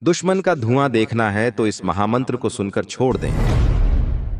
दुश्मन का धुआं देखना है तो इस महामंत्र को सुनकर छोड़ दें,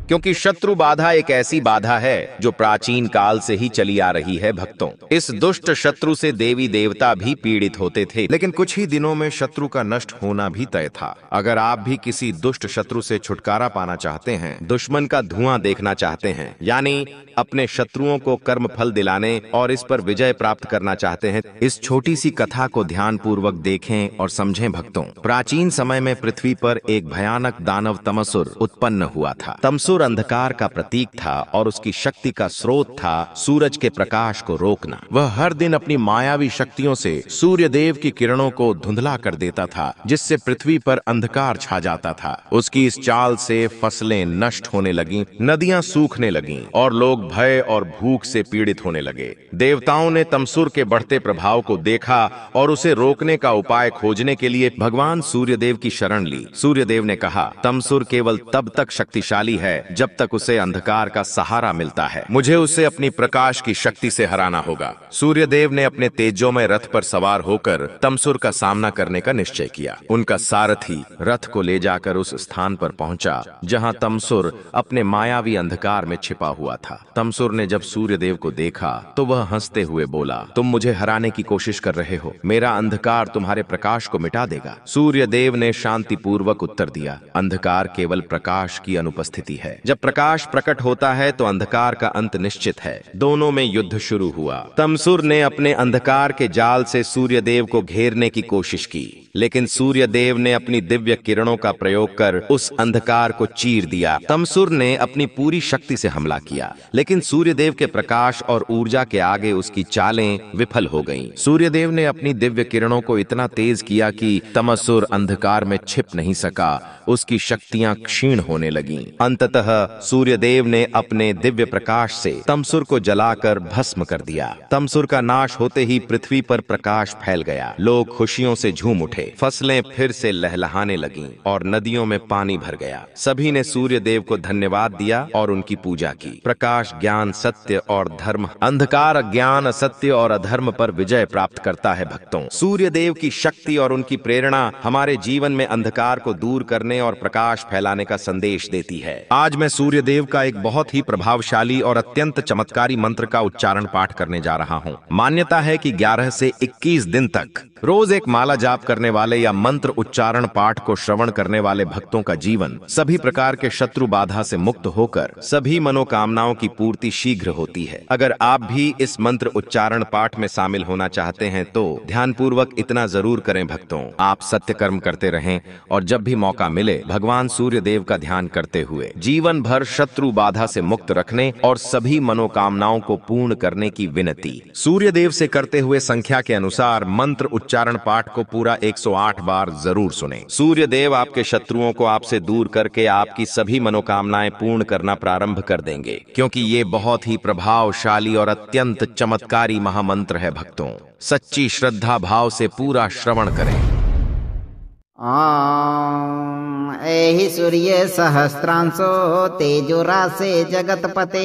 क्योंकि शत्रु बाधा एक ऐसी बाधा है जो प्राचीन काल से ही चली आ रही है। भक्तों, इस दुष्ट शत्रु से देवी देवता भी पीड़ित होते थे, लेकिन कुछ ही दिनों में शत्रु का नष्ट होना भी तय था। अगर आप भी किसी दुष्ट शत्रु से छुटकारा पाना चाहते हैं, दुश्मन का धुआं देखना चाहते हैं, यानी अपने शत्रुओं को कर्म फल दिलाने और इस पर विजय प्राप्त करना चाहते हैं, इस छोटी सी कथा को ध्यान पूर्वक देखें और समझें। भक्तों, प्राचीन समय में पृथ्वी पर एक भयानक दानव तमसुर उत्पन्न हुआ था। तमसुर अंधकार का प्रतीक था और उसकी शक्ति का स्रोत था सूरज के प्रकाश को रोकना। वह हर दिन अपनी मायावी शक्तियों से सूर्य देव की किरणों को धुंधला कर देता था, जिससे पृथ्वी पर अंधकार छा जाता था। उसकी इस चाल से फसलें नष्ट होने लगीं, नदियां सूखने लगीं और लोग भय और भूख से पीड़ित होने लगे। देवताओं ने तमसुर के बढ़ते प्रभाव को देखा और उसे रोकने का उपाय खोजने के लिए भगवान सूर्यदेव की शरण ली। सूर्यदेव ने कहा, तमसुर केवल तब तक शक्तिशाली है जब तक उसे अंधकार का सहारा मिलता है। मुझे उसे अपनी प्रकाश की शक्ति से हराना होगा। सूर्यदेव ने अपने तेजोमय रथ पर सवार होकर तमसुर का सामना करने का निश्चय किया। उनका सारथी रथ को ले जाकर उस स्थान पर पहुंचा जहां तमसुर अपने मायावी अंधकार में छिपा हुआ था। तमसुर ने जब सूर्यदेव को देखा तो वह हंसते हुए बोला, तुम मुझे हराने की कोशिश कर रहे हो, मेरा अंधकार तुम्हारे प्रकाश को मिटा देगा। सूर्यदेव ने शांतिपूर्वक उत्तर दिया, अंधकार केवल प्रकाश की अनुपस्थिति है। जब प्रकाश प्रकट होता है तो अंधकार का अंत निश्चित है। दोनों में युद्ध शुरू हुआ। तमसुर ने अपने अंधकार के जाल से सूर्यदेव को घेरने की कोशिश की, लेकिन सूर्यदेव ने अपनी दिव्य किरणों का प्रयोग कर उस अंधकार को चीर दिया। तमसुर ने अपनी पूरी शक्ति से हमला किया, लेकिन सूर्यदेव के प्रकाश और ऊर्जा के आगे उसकी चालें विफल हो गईं। सूर्यदेव ने अपनी दिव्य किरणों को इतना तेज किया कि तमसुर अंधकार में छिप नहीं सका। उसकी शक्तियां क्षीण होने लगीं। अंततः सूर्यदेव ने अपने दिव्य प्रकाश से तमसुर को जलाकर भस्म कर दिया। तमसुर का नाश होते ही पृथ्वी पर प्रकाश फैल गया। लोग खुशियों से झूम उठे, फसलें फिर से लहलहाने लगीं और नदियों में पानी भर गया। सभी ने सूर्यदेव को धन्यवाद दिया और उनकी पूजा की। प्रकाश ज्ञान सत्य और धर्म, अंधकार ज्ञान असत्य और अधर्म पर विजय प्राप्त करता है। भक्तों, सूर्यदेव की शक्ति और उनकी प्रेरणा हमारे जीवन में अंधकार को दूर करने और प्रकाश फैलाने का संदेश देती है। आज मैं सूर्यदेव का एक बहुत ही प्रभावशाली और अत्यंत चमत्कारी मंत्र का उच्चारण पाठ करने जा रहा हूँ। मान्यता है कि 11 से 21 दिन तक रोज एक माला जाप करने वाले या मंत्र उच्चारण पाठ को श्रवण करने वाले भक्तों का जीवन सभी प्रकार के शत्रु बाधा से मुक्त होकर सभी मनोकामनाओं की पूर्ति शीघ्र होती है। अगर आप भी इस मंत्र उच्चारण पाठ में शामिल होना चाहते हैं तो ध्यानपूर्वक इतना जरूर करें। भक्तों, आप सत्य कर्म करते रहें और जब भी मौका मिले भगवान सूर्यदेव का ध्यान करते हुए जीवन भर शत्रु बाधा से मुक्त रखने और सभी मनोकामनाओं को पूर्ण करने की विनती। सूर्यदेव से करते हुए संख्या के अनुसार मंत्र उच्चारण पाठ को पूरा 108 बार जरूर सुने। सूर्यदेव आपके शत्रुओं को आपसे दूर करके आपकी सभी मनोकामनाएं पूर्ण करना प्रारंभ कर देंगे, क्योंकि ये बहुत ही प्रभावशाली और अत्यंत चमत्कारी महामंत्र है। भक्तों, सच्ची श्रद्धा भाव से पूरा श्रवण करें। एहि सूर्य सहस्रांशो तेजोरासे जगतपते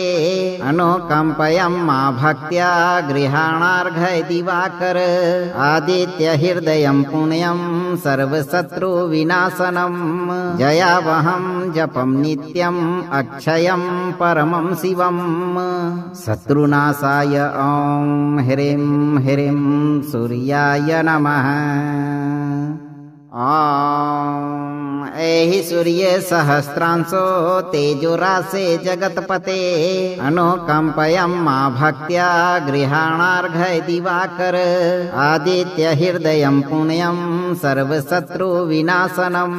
अनुकंपयं मा भक्त्या गृहाणार्घ्य दिवाकर आदित्य हृदयं पुण्यं सर्वशत्रु विनाशनम जयावहं जपं नित्यं अक्षयं परमं शिवं शत्रुनाशाय ओं ह्रीं ह्रीं सूर्याय नमः। एहि सूर्य सहस्रांशो तेजोरासे जगतपते अनुकंपयं मा भक्त्या गृहाणार्घ्य दिवाकर आदित्य हृदयं पुण्यं सर्वशत्रु विनाशनम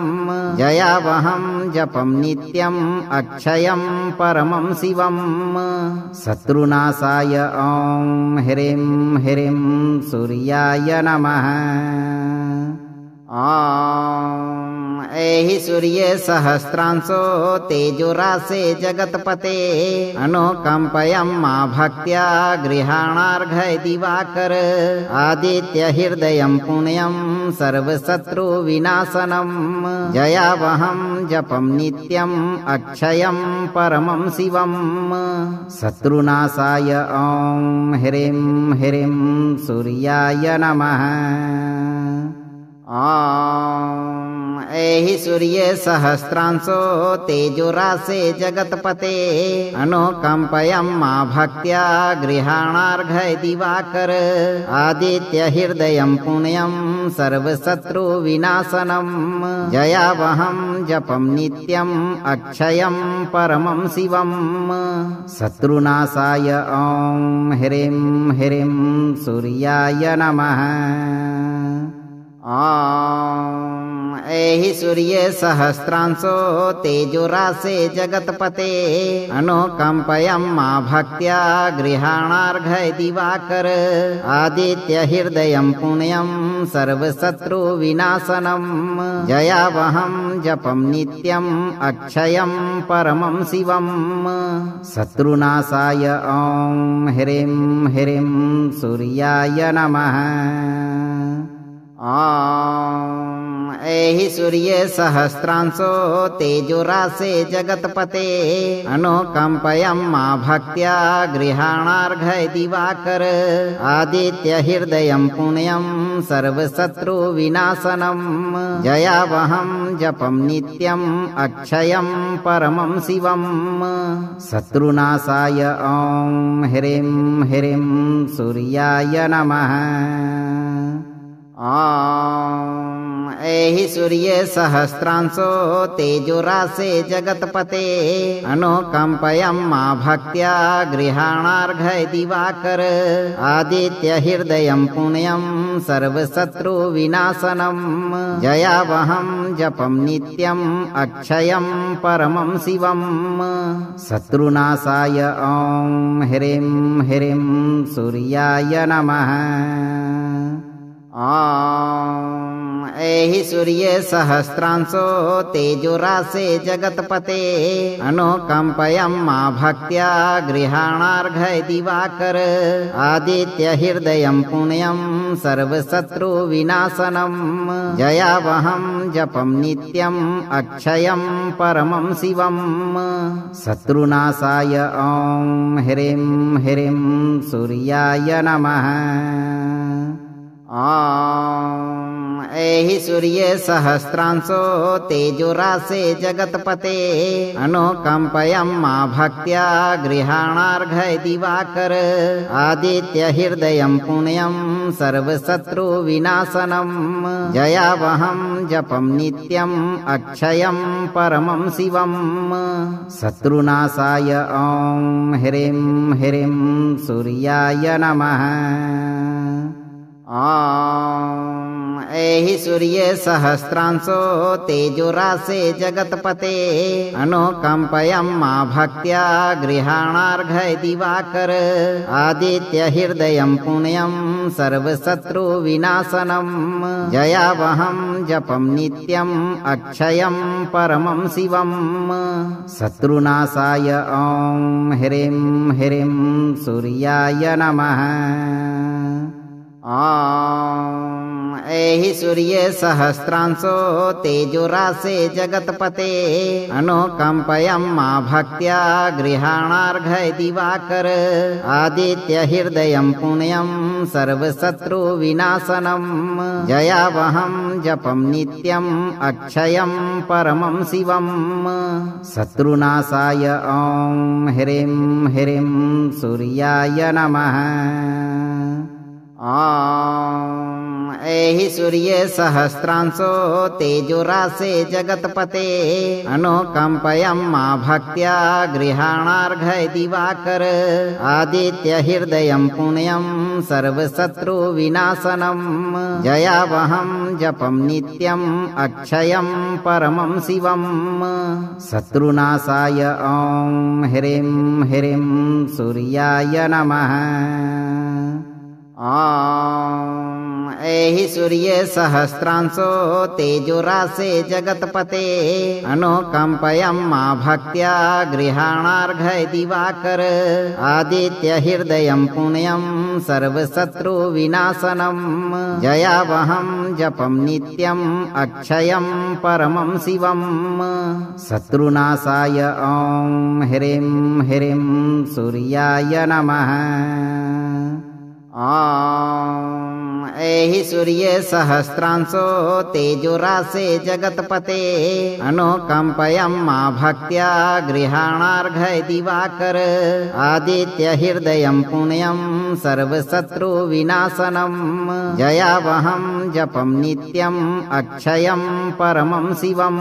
जयावहं जपं नित्यं अक्षयं परमं शिवं शत्रुनाशाय ओं ह्रीं ह्रीं सूर्याय नमः। एहि सूर्य सहस्रांशो तेजोरासे जगतपते अनुकंपयं मा भक्त्या गृहाणार्घ्य दिवाकर आदित्य हृदयं पुण्यं सर्वशत्रु विनाशनम जयावहं जपं नित्यं अक्षयं परमं शिवं शत्रुनाशाय ओं ह्रीं ह्रीं सूर्याय नमः। एहि सूर्य सहस्रांशो तेजोरासे जगत्पते अनुकंपयं मा भक्त्या गृहाणार्घ्य दिवाकर आदित्य हृदयं पुण्यं सर्वशत्रु विनाशनम् जयावहं जपं नित्यम् अक्षयं परमं शिवम् शत्रुनाशाय ॐ ह्रीं ह्रीं सूर्याय नमः। एहि सूर्य सहस्रांशो तेजोरासे जगत्पते अनुकंपयं मा भक्त्या गृहाणार्घ्य दिवाकर आदित्य हृदयं पुण्यं सर्वशत्रु विनाशनम् जयावहं जपं नित्यम् अक्षयं परमं शिवम् शत्रुनाशाय ॐ ह्रीं ह्रीं सूर्याय नमः। एहि सूर्य सहस्रांशो तेजोरासे जगत्पते अनुकंपयं मा भक्त्या गृहाणार्घ्य दिवाकर आदित्य हृदयं पुण्यं सर्वशत्रु विनाशनम् जयावहं जपं नित्यम् अक्षयं परमं शिवम् शत्रुनाशाय ॐ ह्रीं ह्रीं सूर्याय नमः। एहि सूर्य सहस्रांशो तेजोरासे जगत्पते अनुकंपयं मा भक्त्या गृहाणार्घ्य दिवाकर आदित्य हृदयं पुण्यं सर्वशत्रु विनाशनम् जयावहं जपं नित्यम् अक्षयं परमं शिवम् शत्रुनाशाय ॐ ह्रीं ह्रीं सूर्याय नमः। एहि सूर्य सहस्रांशो तेजोरासे जगत्पते अनुकंपयं मा भक्त्या गृहाणार्घ्य दिवाकर आदित्य हृदयं पुण्यं सर्वशत्रु विनाशनम् जयावहं जपं नित्यम् अक्षयं परमं शिवम् शत्रुनाशाय ॐ ह्रीं ह्रीं सूर्याय नमः। एहि सूर्य सहस्रांशो तेजोरासे जगत्पते अनुकंपयं मा भक्त्या गृहाणार्घ्य दिवाकर आदित्य हृदयं पुण्यं सर्वशत्रु विनाशनम् जयावहं जपं नित्यम् अक्षयं परमं शिवम् शत्रुनाशाय ॐ ह्रीं ह्रीं सूर्याय नमः। एहि सूर्य सहस्रांशो तेजोरासे जगत्पते अनुकंपयं मा भक्त्या गृहाणार्घ्य दिवाकर आदित्य हृदयं पुण्यं सर्वशत्रु विनाशनम् जयावहं जपं नित्यम् अक्षयं परमं शिवम् शत्रुनाशाय ॐ ह्रीं ह्रीं सूर्याय नमः। एहि सूर्य सहस्रांशो तेजोरासे जगत्पते अनुकंपयं मा भक्त्या गृहाणार्घ्य दिवाकर आदित्य हृदयं पुण्यं सर्वशत्रु विनाशनम् जयावहं जपं नित्यम् अक्षयं परमं शिवम् शत्रुनाशाय ॐ ह्रीं ह्रीं सूर्याय नमः। एहि सूर्य सहस्रांशो तेजोरासे जगत्पते अनुकंपयं मा भक्त्या गृहाणार्घ्य दिवाकर आदित्य हृदयं पुण्यं सर्वशत्रु विनाशनम् जयावहं जपं नित्यम् अक्षयं परमं शिवम् शत्रुनाशाय ॐ ह्रीं ह्रीं सूर्याय नमः। एहि सूर्य सहस्रांशो तेजोरासे जगत्पते अनुकंपयं मा भक्त्या गृहाणार्घ्य दिवाकर आदित्य हृदयं पुण्यं सर्वशत्रु विनाशनम् जयावहं जपं नित्यम् अक्षयं परमं शिवम् शत्रुनाशाय ॐ ह्रीं ह्रीं सूर्याय नमः। एहि सूर्ये सहस्रांशो तेजोरासे जगत्पते अनुकंपयं मा भक्त्या गृहाणार्घ्य दिवाकर आदित्य हृदयं पुण्यं सर्वशत्रु विनाशनं जयावहं जपं नित्यं अक्षयं परमं शिवं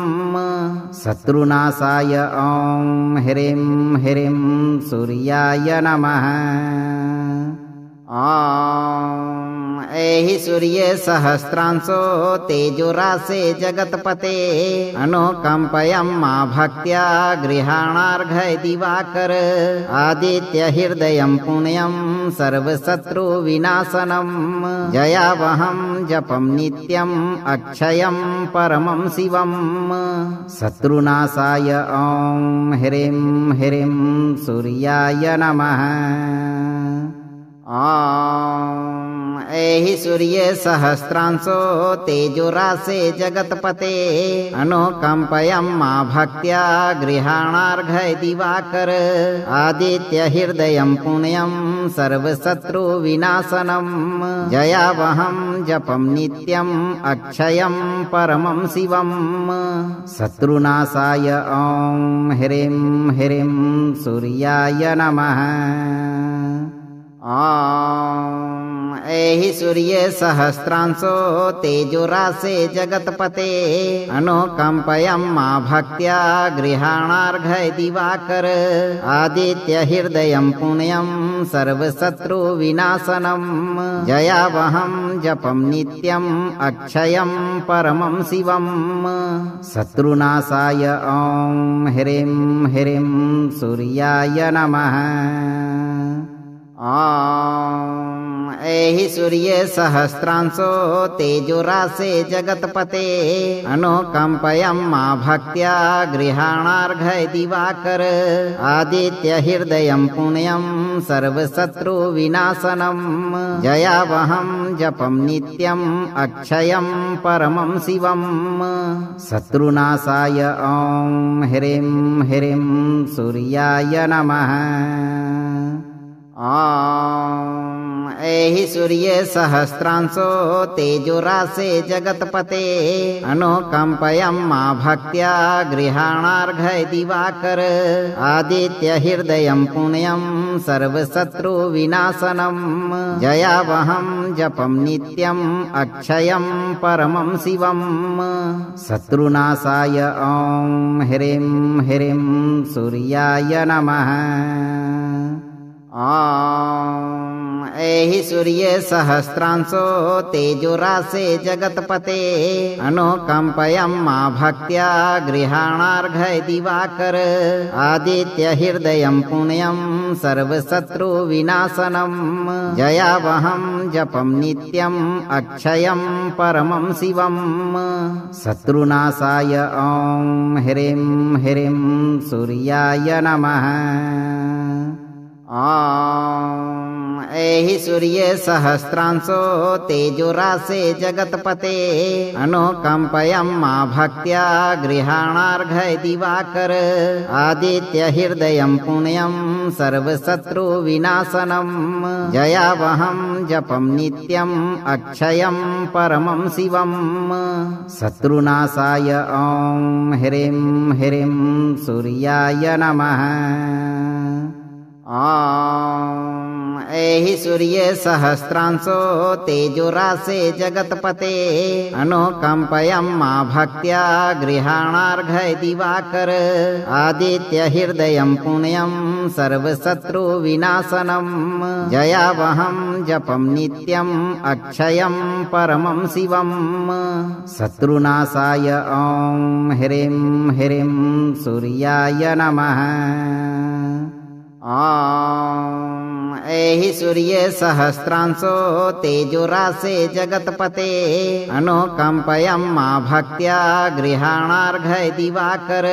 शत्रुनाशाय ॐ ह्रीं ह्रीं सूर्याय नमः। ॐ एहि सूर्ये सहस्रांशो तेजोरासे जगत्पते अनुकंपयं मा भक्त्या गृहाणार्घ्य दिवाकर आदित्य हृदयं पुण्यं सर्वशत्रु विनाशनं जयावहं जपं नित्यं अक्षयं परमं शिवं शत्रुनाशाय ॐ ह्रीं ह्रीं सूर्याय नमः। ॐ एहि सूर्ये सहस्रांशो तेजोरासे जगत्पते अनुकंपयं मा भक्त्या गृहाणार्घ्य दिवाकर आदित्य हृदयं पुण्यं सर्वशत्रु विनाशनं जयावहं जपं नित्यं अक्षयं परमं शिवं शत्रुनाशाय ॐ ह्रीं ह्रीं सूर्याय नमः। ॐ एहि सूर्ये सहस्रांशो तेजोरासे जगत्पते अनुकंपयं मा भक्त्या गृहाणार्घ्य दिवाकर आदित्य हृदयं पुण्यं सर्वशत्रु विनाशनं जयावहं जपं नित्यं अक्षयं परमं शिवं शत्रुनाशाय ॐ ह्रीं ह्रीं सूर्याय नमः। ॐ एहि सूर्ये सहस्रांशो तेजोरासे जगत्पते अनुकंपयं मा भक्त्या गृहाणार्घ्य दिवाकर आदित्य हृदयं पुण्यं सर्वशत्रु विनाशनं जयावहं जपं नित्यं अक्षयं परमं शिवं शत्रुनाशाय ॐ ह्रीं ह्रीं सूर्याय नमः। ॐ एहि सूर्ये सहस्रांशो तेजोरासे जगत्पते अनुकंपयं मा भक्त्या गृहाणार्घ्य दिवाकर आदित्य हृदयं पुण्यं सर्वशत्रु विनाशनं जयावहं जपं नित्यं अक्षयं परमं शिवं शत्रुनाशाय ॐ ह्रीं ह्रीं सूर्याय नमः। ॐ एहि सूर्ये सहस्रांशो तेजोरासे जगत्पते अनुकंपयं मा भक्त्या गृहाणार्घ्य दिवाकर आदित्य हृदयं पुण्यं सर्वशत्रु विनाशनं जयावहं जपं नित्यं अक्षयं परमं शिवं शत्रुनाशाय ॐ ह्रीं ह्रीं सूर्याय नमः। ॐ एहि सूर्ये सहस्रांशो तेजोरासे जगत्पते अनुकंपयं मा भक्त्या गृहाणार्घ्य दिवाकर आदित्य हृदयं पुण्यं सर्वशत्रु विनाशनं जयावहं जपं नित्यं अक्षयं परमं शिवं शत्रुनाशाय ॐ ह्रीं ह्रीं सूर्याय नमः। ॐ एहि सूर्ये सहस्रांशो तेजोरासे जगत्पते अनुकंपयं मा भक्त्या गृहाणार्घ्य दिवाकर आदित्य हृदयं पुण्यं सर्वशत्रु विनाशनं जयावहं जपं नित्यं अक्षयं परमं शिवं शत्रुनाशाय ॐ ह्रीं ह्रीं सूर्याय नमः। ॐ एहि सूर्ये सहस्रांशो तेजोरासे जगत्पते अनुकंपयं मा भक्त्या गृहाणार्घ्य दिवाकर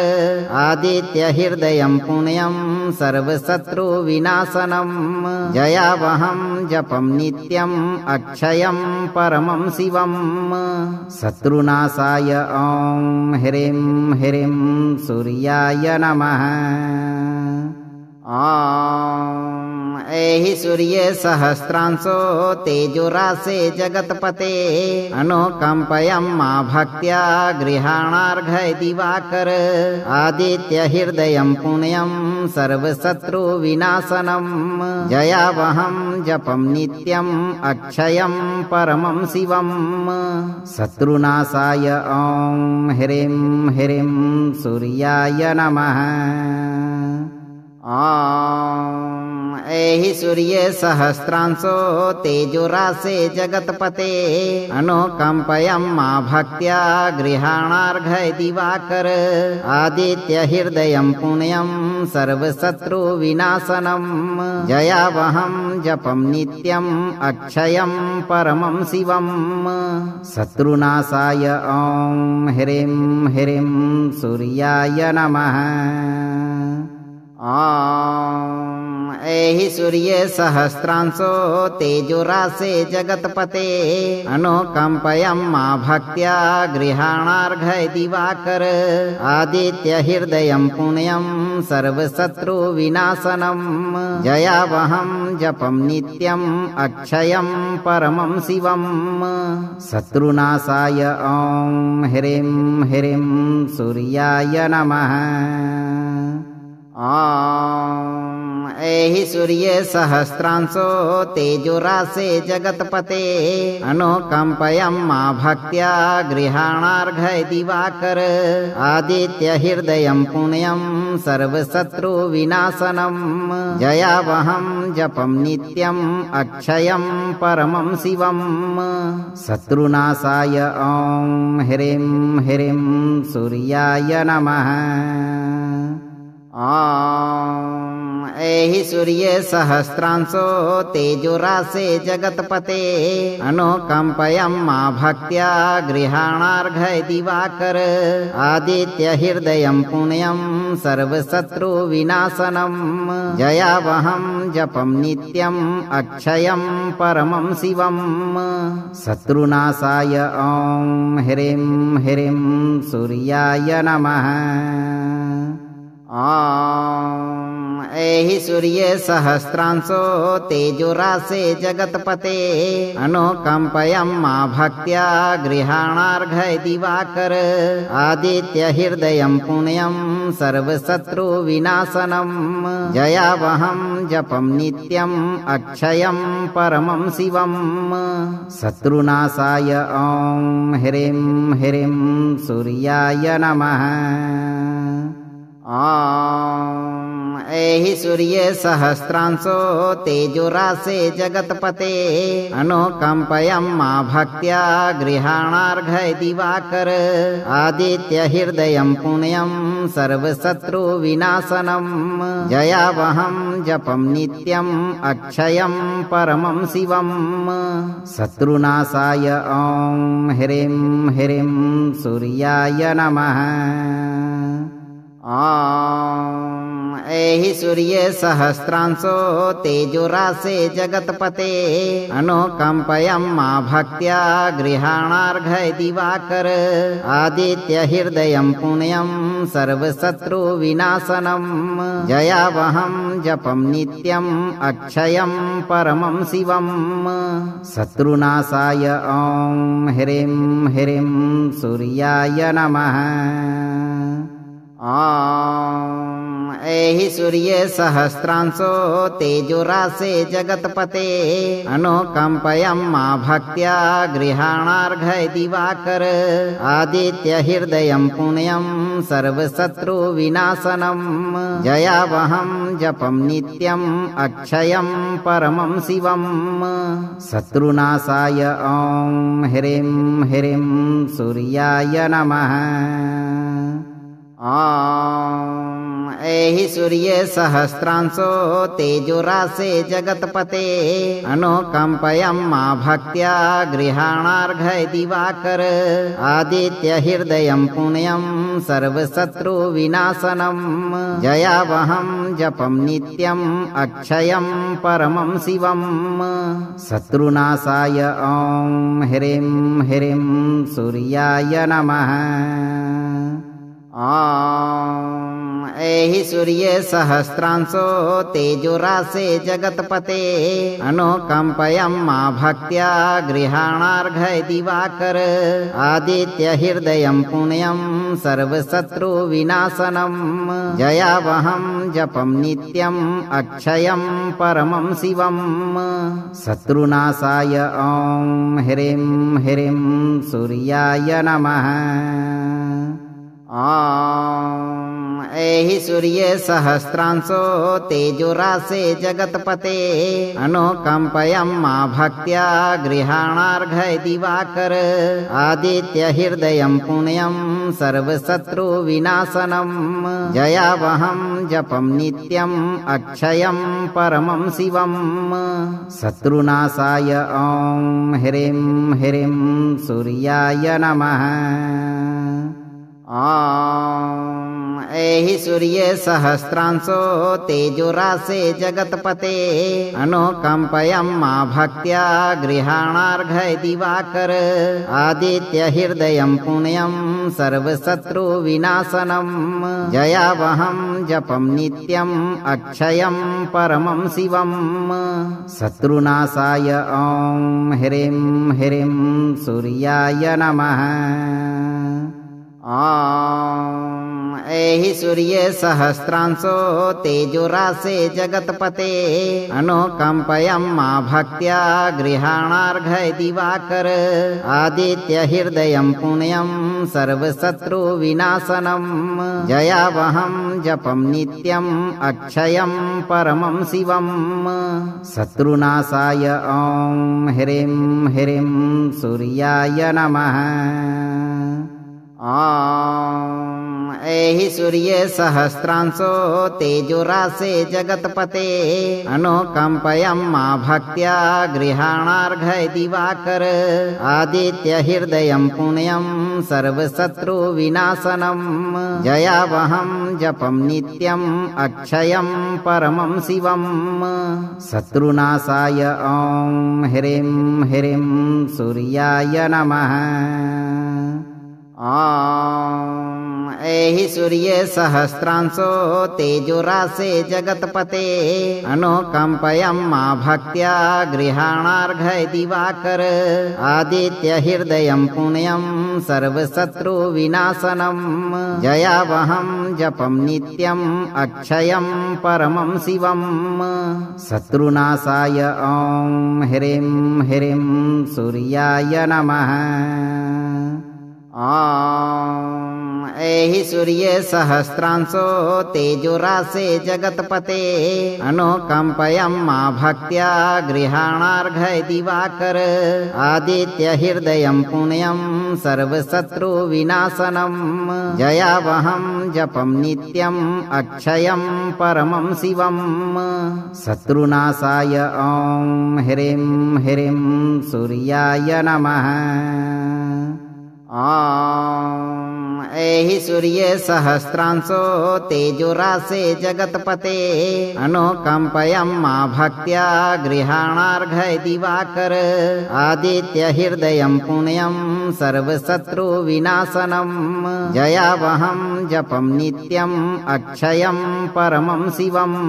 आदित्य हृदयं पुण्यं सर्वशत्रु विनाशनं जयावहं जपं नित्यं अक्षयं परमं शिवं शत्रुनाशाय ॐ ह्रीं ह्रीं सूर्याय नमः। ॐ एहि सूर्य सहस्रांशो तेजोरासे जगत्पते अनुकंपयं मा भक्त्या गृहाणार्घ्य दिवाकर आदित्य हृदयं पुण्यं सर्वशत्रु विनाशनं जयावहं जपं नित्यं अक्षयं परमं शिवं शत्रुनाशाय ॐ ह्रीं ह्रीं सूर्याय नमः। ॐ एहि सूर्य सहस्रांशो तेजोरासे जगत्पते अनुकंपयं मा भक्त्या गृहाणार्घ्य दिवाकर आदित्य हृदयं पुण्यं सर्वशत्रु विनाशनं जयावहं जपं नित्यं अक्षयं परमं शिवं शत्रुनाशाय ॐ ह्रीं ह्रीं सूर्याय नमः। ॐ एहि सूर्य सहस्रांशो तेजोरासे जगत्पते अनुकंपयं मा भक्त्या गृहाणार्घ्य दिवाकर आदित्य हृदयं पुण्यं सर्वशत्रु विनाशनं जयावहं जपं नित्यं अक्षयं परमं शिवं शत्रुनाशाय ॐ ह्रीं ह्रीं सूर्याय नमः। ॐ एहि सूर्य सहस्रांशो तेजोरासे जगत्पते अनुकंपयं मा भक्त्या गृहाणार्घ्य दिवाकर आदित्य हृदयं पुण्यं सर्वशत्रु विनाशनं जयावहं जपं नित्यं अक्षयं परमं शिवं शत्रुनाशाय ॐ ह्रीं ह्रीं सूर्याय नमः। ॐ एहि सूर्य सहस्रांशो तेजोरासे जगत्पते अनुकंपयं मा भक्त्या गृहाणार्घ्य दिवाकर आदित्य हृदयं पुण्यं सर्वशत्रु विनाशनं जयावहं जपं नित्यं अक्षयं परमं शिवं शत्रुनाशाय ॐ ह्रीं ह्रीं सूर्याय नमः। ॐ एहि सूर्य सहस्रांशो तेजोरासे जगत्पते अनुकंपयं मा भक्त्या गृहाणार्घ्य दिवाकर आदित्य हृदयं पुण्यं सर्वशत्रु विनाशनं जयावहं जपं नित्यं अक्षयं परमं शिवं शत्रुनाशाय ॐ ह्रीं ह्रीं सूर्याय नमः। ॐ एहि सूर्य सहस्रांशो तेजोरासे जगत्पते अनुकंपयं मा भक्त्या गृहाणार्घ्य दिवाकर आदित्य हृदयं पुण्यं सर्वशत्रु विनाशनं जयावहं जपं नित्यं अक्षयं परमं शिवं शत्रुनाशाय ॐ ह्रीं ह्रीं सूर्याय नमः। ॐ एहि सूर्य सहस्रांशो तेजोरासे जगत्पते अनुकंपयं मा भक्त्या गृहाणार्घ्य दिवाकर आदित्य हृदयं पुण्यं सर्वशत्रु विनाशनं जयावहं जपं नित्यं अक्षयं परमं शिवं शत्रुनाशाय ॐ ह्रीं ह्रीं सूर्याय नमः। ॐ एहि सूर्य सहस्रांशो तेजोरासे जगत्पते अनुकंपयं मा भक्त्या गृहाणार्घ्य दिवाकर आदित्य हृदयं पुण्यं सर्वशत्रु विनाशनं जयावहं जपं नित्यं अक्षयं परमं शिवं शत्रुनाशाय ॐ ह्रीं ह्रीं सूर्याय नमः। ॐ एहि सूर्य सहस्रांशो तेजोरासे जगत्पते अनुकंपयं मा भक्त्या गृहाणार्घ्य दिवाकर आदित्य हृदयं पुण्यं सर्वशत्रु विनाशनं जयावहं जपं नित्यं अक्षयं परमं शिवं शत्रुनाशाय ॐ ह्रीं ह्रीं सूर्याय नमः। ॐ एहि सूर्ये सहस्रांशो तेजोरासे जगत्पते अनुकंपयं मा भक्त्या गृहाणार्घ्य दिवाकर आदित्य हृदयं पुण्यं सर्वशत्रु विनाशनम् जयावहं जपं नित्यम् अक्षयं परमं शिवम् शत्रुनाशाय ॐ ह्रीं ह्रीं सूर्याय नमः। ॐ ऐहि सूर्ये सहस्रांशो तेजोरासे जगत्पते अनुकंपयं मा भक्त्या गृहाणार्घ्य दिवाकर आदित्य हृदयं पुण्यं सर्वशत्रु विनाशनम् जयावहं जपं नित्यम् अक्षयं परमं शिवम् शत्रुनाशाय ॐ ह्रीं ह्रीं सूर्याय नमः। ॐ ऐहि सूर्ये सहस्रांशो तेजोरासे जगत्पते अनुकंपयं मा भक्त्या गृहाणार्घ्य दिवाकर आदित्य हृदयं पुण्यं सर्वशत्रु विनाशनम् जयावहं जपं नित्यम् अक्षयं परमं शिवम् शत्रुनाशाय ॐ ह्रीं ह्रीं सूर्याय नमः। ॐ ऐहि सूर्ये सहस्रांशो तेजोरासे जगत्पते अनुकंपयं मा भक्त्या गृहाणार्घ्य दिवाकर आदित्य हृदयं पुण्यं सर्वशत्रु विनाशनम् जयावहं जपं नित्यम् अक्षयं परमं शिवम् शत्रुनाशाय ॐ ह्रीं ह्रीं सूर्याय नमः। ॐ ऐहि सूर्ये सहस्रांशो तेजोरासे जगत्पते अनुकंपयं मा भक्त्या गृहाणार्घ्य दिवाकर आदित्य हृदयं पुण्यं सर्वशत्रु विनाशनम् जयावहं जपं नित्यम् अक्षयं परमं शिवम् शत्रुनाशाय ॐ ह्रीं ह्रीं सूर्याय नमः। ॐ ऐहि सूर्ये सहस्रांशो तेजोरासे जगत्पते अनुकंपयं मा भक्त्या गृहाणार्घ्य दिवाकर आदित्य हृदयं पुण्यं सर्वशत्रु विनाशनम् जयावहं जपं नित्यम् अक्षयं परमं शिवम् शत्रुनाशाय ॐ ह्रीं ह्रीं सूर्याय नमः। ॐ ऐहि सूर्ये सहस्रांशो तेजोरासे जगत्पते अनुकंपयं मा भक्त्या गृहाणार्घ्य दिवाकर आदित्य हृदयं पुण्यं सर्वशत्रु विनाशनम् जयावहं जपं नित्यम् अक्षयं परमं शिवम् शत्रुनाशाय ॐ ह्रीं ह्रीं सूर्याय नमः। ॐ ऐहि सूर्ये सहस्रांशो तेजोरासे जगत्पते अनुकंपयं मा भक्त्या गृहाणार्घ्य दिवाकर आदित्य हृदयं पुण्यं सर्वशत्रु विनाशनम् जयावहं जपं नित्यम् अक्षयं परमं शिवम्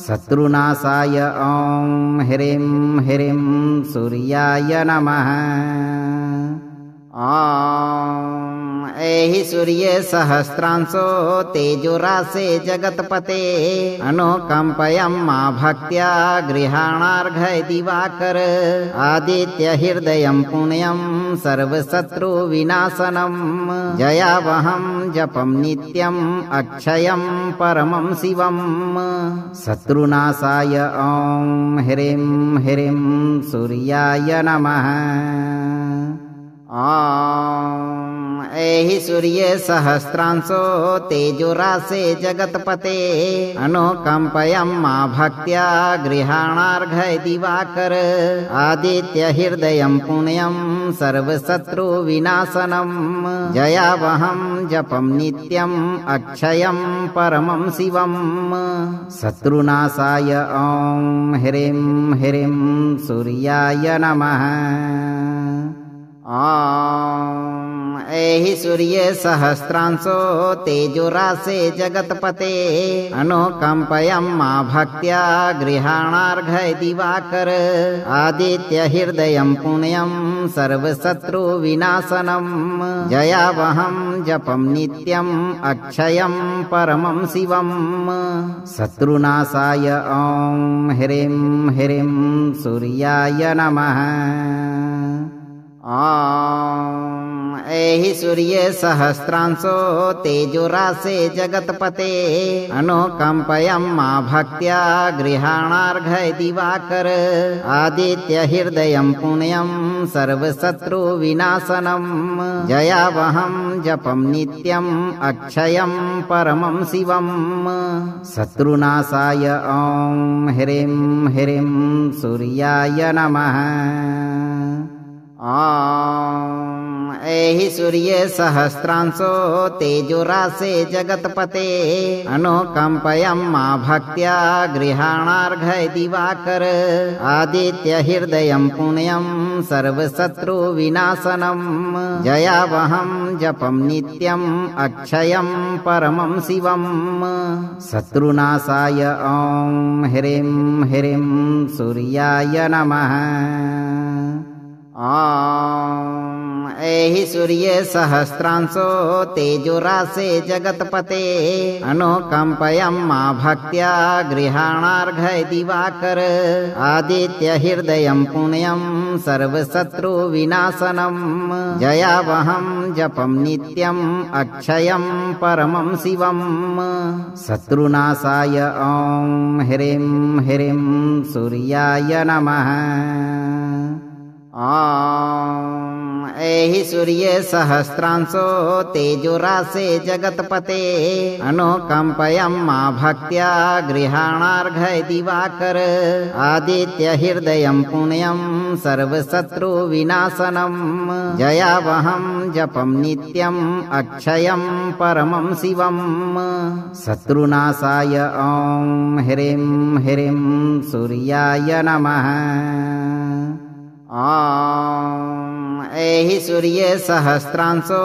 शत्रुनाशाय ॐ ह्रीं ह्रीं सूर्याय नमः। ॐ ऐहि सूर्ये सहस्रांशो तेजोरासे जगत्पते अनुकंपयं मा भक्त्या गृहाणार्घ्य दिवाकर आदित्य हृदयं पुण्यं सर्वशत्रु विनाशनम् जयावहं जपं नित्यम् अक्षयं परमं शिवम् शत्रुनाशाय ॐ ह्रीं ह्रीं सूर्याय नमः। ॐ ऐहि सूर्ये सहस्रांशो तेजोरासे जगत्पते अनुकंपयं मा भक्त्या गृहाणार्घ्य दिवाकर आदित्य हृदयं पुण्यं सर्वशत्रु विनाशनम् जयावहं जपं नित्यम् अक्षयं परमं शिवम् शत्रुनाशाय ॐ ह्रीं ह्रीं सूर्याय नमः। ॐ एहि सूर्य सहस्रांशो तेजोरासे जगत्पते अनुकंपयं मा भक्त्या गृहाणार्घ्य दिवाकर आदित्य हृदयं पुण्यं सर्वशत्रु विनाशनं जयावहं जपं नित्यं अक्षयं परमं शिवं शत्रुनाशाय ॐ ह्रीं ह्रीं सूर्याय नमः। ॐ एहि सूर्य सहस्रांशो तेजोरासे जगत्पते अनुकंपयं मा भक्त्या गृहाणार्घ्य दिवाकर आदित्य हृदयं पुण्यं सर्वशत्रु विनाशनं जयावहं जपं नित्यं अक्षयं परमं शिवं शत्रुनाशाय ॐ ह्रीं ह्रीं सूर्याय नमः। ॐ एहि सूर्य सहस्रांशो तेजोरासे जगत्पते अनुकंपयं मा भक्त्या गृहाणार्घ्य दिवाकर आदित्य हृदयं पुण्यं सर्वशत्रु विनाशनं जयावहं जपं नित्यं अक्षयं परमं शिवं शत्रुनाशाय ॐ ह्रीं ह्रीं सूर्याय नमः। ॐ एहि सूर्य सहस्रांशो तेजोरासे जगत्पते अनुकंपयं मा भक्त्या गृहाणार्घ्य दिवाकर आदित्य हृदयं पुण्यं सर्वशत्रु विनाशनं जयावहं जपं नित्यं अक्षयं परमं शिवं शत्रुनाशाय ॐ ह्रीं ह्रीं सूर्याय नमः। ॐ एहि सूर्य सहस्रांशो तेजोरासे जगत्पते अनुकंपयं मा भक्त्या गृहाणार्घ्य दिवाकर आदित्य हृदयं पुण्यं सर्वशत्रु विनाशनं जयावहं जपं नित्यं अक्षयं परमं शिवं शत्रुनाशाय ॐ ह्रीं ह्रीं सूर्याय नमः। ॐ एहि सूर्य सहस्रांशो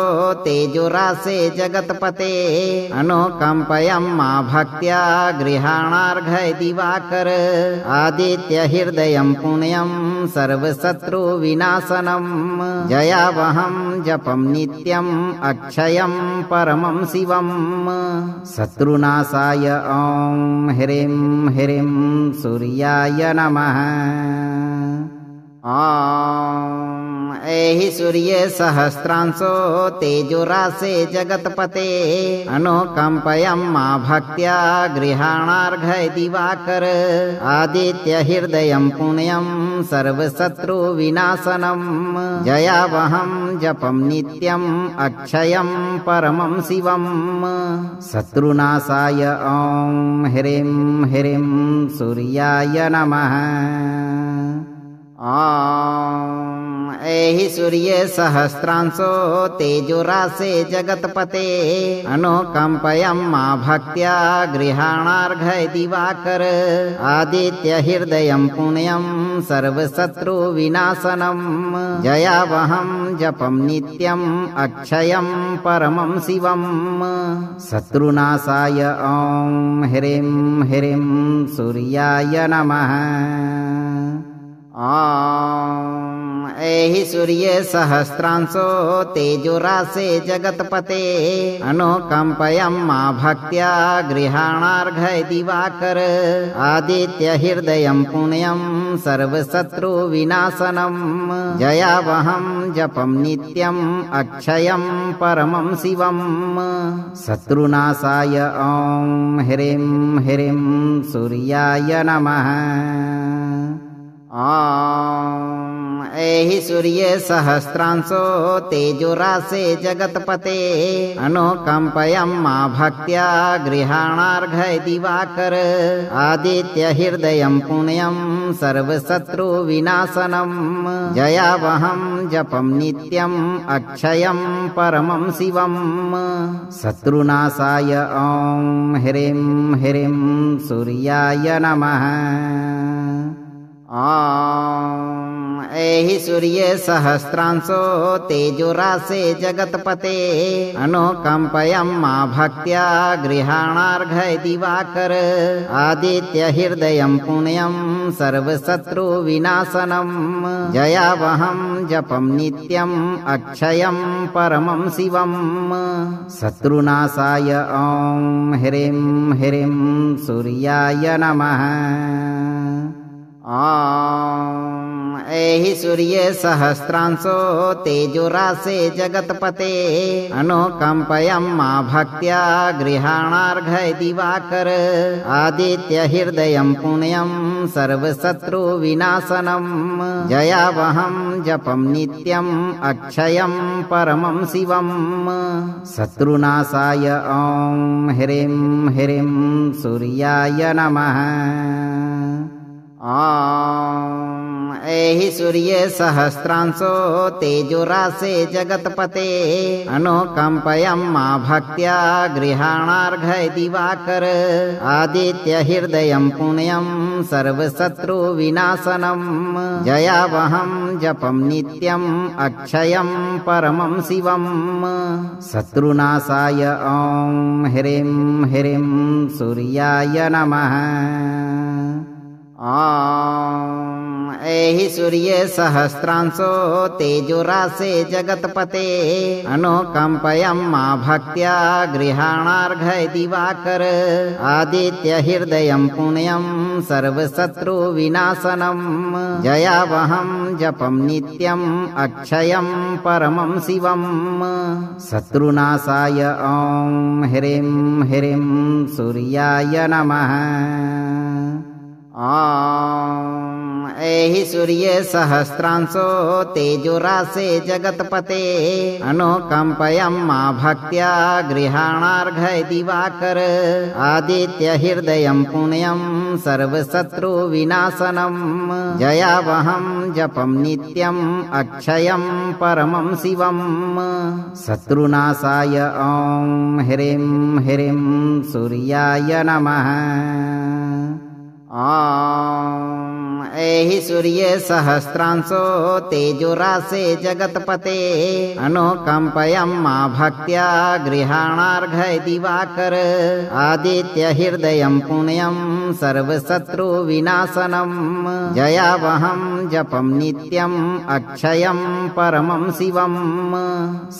तेजोरासे जगत्पते अनुकंपयं मा भक्त्या गृहाणार्घ्य दिवाकर आदित्य हृदयं पुण्यं सर्वशत्रु विनाशनं जयावहं जपं नित्यं अक्षयं परमं शिवं शत्रुनाशाय ॐ ह्रीं ह्रीं सूर्याय नमः। ॐ एहि सूर्य सहस्रांशो तेजोरासे जगत्पते अनुकंपयं मा भक्त्या गृहाणार्घ्य दिवाकर आदित्य हृदयं पुण्यं सर्वशत्रु विनाशनं जयावहं जपं नित्यं अक्षयं परमं शिवं शत्रुनाशाय ॐ ह्रीं ह्रीं सूर्याय नमः। ॐ एहि सूर्य सहस्रांशो तेजोरासे जगत्पते अनुकंपयं मा भक्त्या गृहाणार्घ्य दिवाकर आदित्य हृदयं पुण्यं सर्वशत्रु विनाशनं जयावहं जपं नित्यं अक्षयं परमं शिवं शत्रुनाशाय ॐ ह्रीं ह्रीं सूर्याय नमः। ॐ एहि सूर्य सहस्रांशो तेजोरासे जगत्पते अनुकंपयं मा भक्त्या गृहाणार्घ्य दिवाकर आदित्य हृदयं पुण्यं सर्वशत्रु विनाशनं जयावहं जपं नित्यं अक्षयं परमं शिवं शत्रुनाशाय ॐ ह्रीं ह्रीं सूर्याय नमः। ॐ एहि सूर्य सहस्रांशो तेजोरासे जगत्पते अनुकंपयं मा भक्त्या गृहाणार्घ्य दिवाकर आदित्य हृदयं पुण्यं सर्वशत्रु विनाशनं जयावहं जपं नित्यं अक्षयं परमं शिवं शत्रुनाशाय ॐ ह्रीं ह्रीं सूर्याय नमः। ॐ एहि सूर्य सहस्रांशो तेजोरासे जगत्पते अनुकंपयं मा भक्त्या गृहाणार्घ्य दिवाकर आदित्य हृदयं पुण्यं सर्वशत्रु विनाशनं जयावहं जपं नित्यं अक्षयं परमं शिवं शत्रुनाशाय ॐ ह्रीं ह्रीं सूर्याय नमः। ॐ एहि सूर्य सहस्रांशो तेजोरासे जगत्पते अनुकंपयं मा भक्त्या गृहाणार्घ्य दिवाकर आदित्य हृदयं पुण्यं सर्वशत्रु विनाशनं जयावहं जपं नित्यं अक्षयं परमं शिवं शत्रुनाशाय ॐ ह्रीं ह्रीं सूर्याय नमः। ॐ एहि सूर्य सहस्रांशो तेजोरासे जगत्पते अनुकंपयं मा भक्त्या गृहाणार्घ्य दिवाकर आदित्य हृदयं पुण्यं सर्वशत्रु विनाशनं जयावहं जपं नित्यं अक्षयं परमं शिवं शत्रुनाशाय ॐ ह्रीं ह्रीं सूर्याय नमः। ॐ एहि सूर्य सहस्रांशो तेजोरासे जगत्पते अनुकंपयं मा भक्त्या गृहाणार्घ्य दिवाकर आदित्य हृदयं पुण्यं सर्वशत्रु विनाशनं जयावहं जपं नित्यं अक्षयं परमं शिवं शत्रुनाशाय ॐ ह्रीं ह्रीं सूर्याय नमः। ॐ एहि सूर्य सहस्रांशो तेजोरासे जगत्पते अनुकंपयं मा भक्त्या गृहाणार्घ्य दिवाकर आदित्य हृदयं पुण्यं सर्वशत्रु विनाशनं जयावहं जपं नित्यं अक्षयं परमं शिवं शत्रुनाशाय ॐ ह्रीं ह्रीं सूर्याय नमः। ॐ एहि सूर्य सहस्रांशो तेजोरासे जगत्पते अनुकंपयं मा भक्त्या गृहाणार्घ्य दिवाकर आदित्य हृदयं पुण्यं सर्वशत्रु विनाशनं जयावहं जपं नित्यं अक्षयं परमं शिवं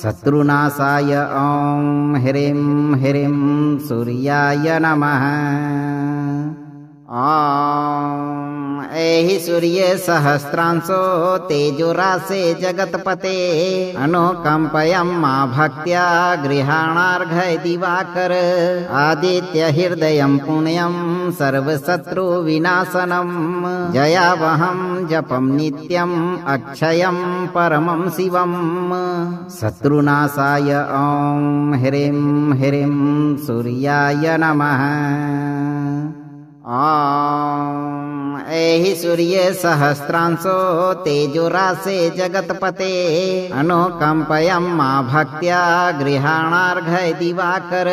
शत्रुनाशाय ॐ ह्रीं ह्रीं सूर्याय नमः। ॐ एहि सूर्य सहस्रांशो तेजोरासे जगत्पते अनुकंपयं मा भक्त्या गृहाणार्घ्य दिवाकर आदित्य हृदयं पुण्यं सर्वशत्रु विनाशनं जयावहं जपं नित्यं अक्षयं परमं शिवं शत्रुनाशाय ॐ ह्रीं ह्रीं सूर्याय नमः। ॐ एहि सूर्य सहस्रांशो तेजोरासे जगत्पते अनुकंपयं मा भक्त्या गृहाणार्घ्य दिवाकर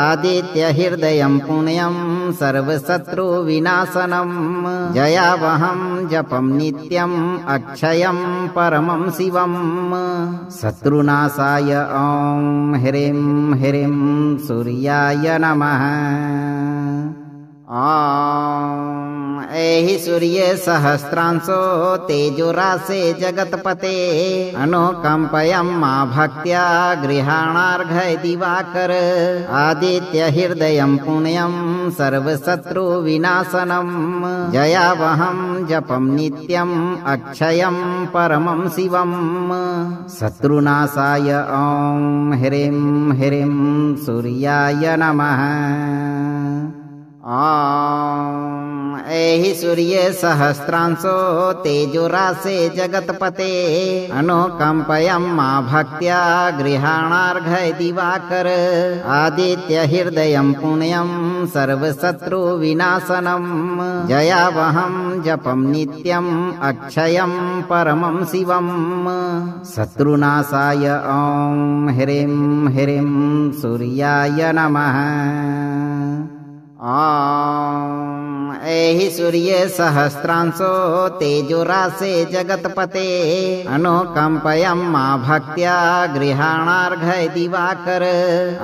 आदित्य हृदयं पुण्यं सर्वशत्रु विनाशनं जयावहं जपं नित्यं अक्षयं परमं शिवं शत्रुनाशाय ॐ ह्रीं ह्रीं सूर्याय नमः। ॐ एहि सूर्य सहस्रांशो तेजोरासे जगत्पते अनुकंपयं मा भक्त्या गृहाणार्घ्य दिवाकर आदित्य हृदयं पुण्यं सर्वशत्रु विनाशनं जयावहं जपं नित्यं अक्षयं परमं शिवं शत्रुनाशाय ॐ ह्रीं ह्रीं सूर्याय नमः। ॐ एहि सूर्य सहस्रांशो तेजोरासे जगत्पते अनुकंपयं मा भक्त्या गृहाणार्घ्य दिवाकर आदित्य हृदयं पुण्यं सर्वशत्रु विनाशनं जयावहं जपं नित्यं अक्षयं परमं शिवं शत्रुनाशाय ॐ ह्रीं ह्रीं सूर्याय नमः। ॐ एहि सूर्य सहस्रांशो तेजोरासे जगत्पते अनुकंपयं मा भक्त्या गृहाणार्घ्य दिवाकर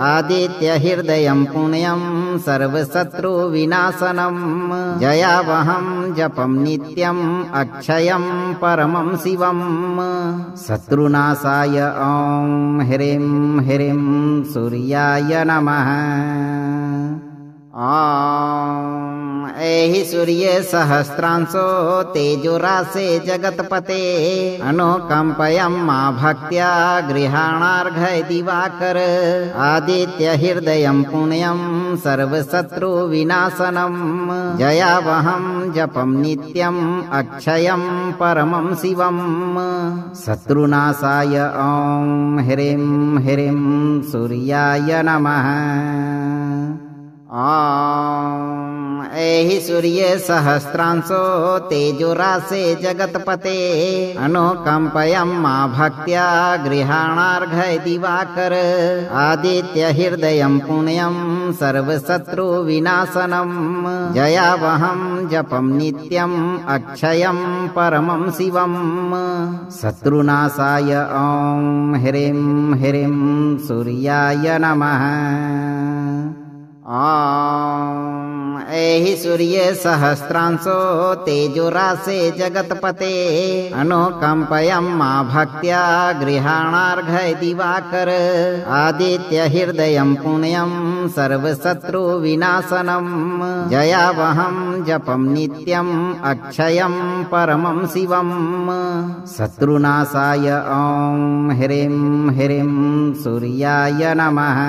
आदित्य हृदयं पुण्यं सर्वशत्रु विनाशनम् जयावहं जपं नित्यम् अक्षयं परमं शिवम् शत्रुनाशाय ॐ ह्रीं ह्रीं सूर्याय नमः। ॐ एहि सूर्य सहस्रांशो तेजोरासे जगत्पते अनुकंपयं मा भक्त्या गृहाणार्घ्य दिवाकर आदित्य हृदयं पुण्यं सर्वशत्रु विनाशनम् जयावहं जपं नित्यम् अक्षयं परमं शिवम् शत्रुनाशाय ॐ ह्रीं ह्रीं सूर्याय नमः। ॐ एहि सूर्य सहस्रांशो तेजोरासे जगत्पते अनुकंपयं मा भक्त्या गृहाणार्घ्य दिवाकर आदित्य हृदयं पुण्यं सर्वशत्रु विनाशनम् जयावहं जपं नित्यम् अक्षयं परमं शिवम् शत्रुनाशाय ॐ ह्रीं ह्रीं सूर्याय नमः। ॐ एहि सूर्य सहस्रांशो तेजोरासे जगत्पते अनुकंपयं मा भक्त्या गृहाणार्घ्य दिवाकर आदित्य हृदयं पुण्यं सर्वशत्रु विनाशनम् जयावहं जपं नित्यम् अक्षयं परमं शिवम् शत्रुनाशाय ॐ ह्रीं ह्रीं सूर्याय नमः।